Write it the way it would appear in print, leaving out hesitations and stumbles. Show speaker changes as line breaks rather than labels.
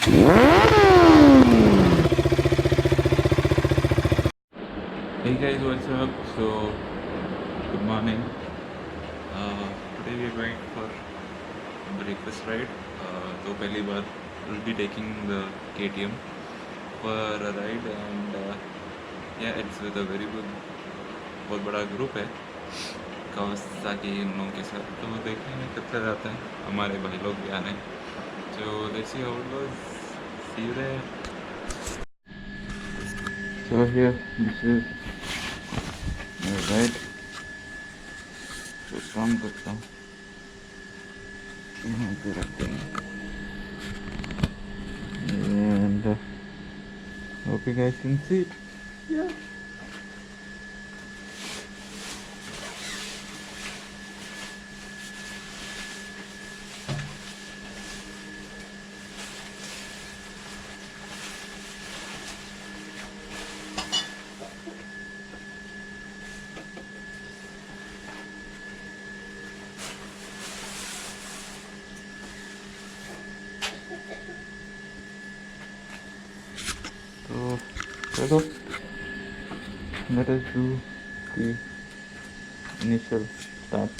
Hey guys, what's up? So, good morning. Today we are going for breakfast ride. तो पहली बार we'll be taking the KTM for a ride and yeah, it's with a very good, बहुत बड़ा group है Kawasaki इन लोगों के साथ. तो देखते हैं कितना जाता है. हमारे भाई लोग भी आ रहे हैं. So let's see how it goes. See you there. So here, this is my ride. तो काम करता हूँ. यहाँ पे रखते हैं. And hope you guys can see it. Yeah. So, चलो, let us do the initial start.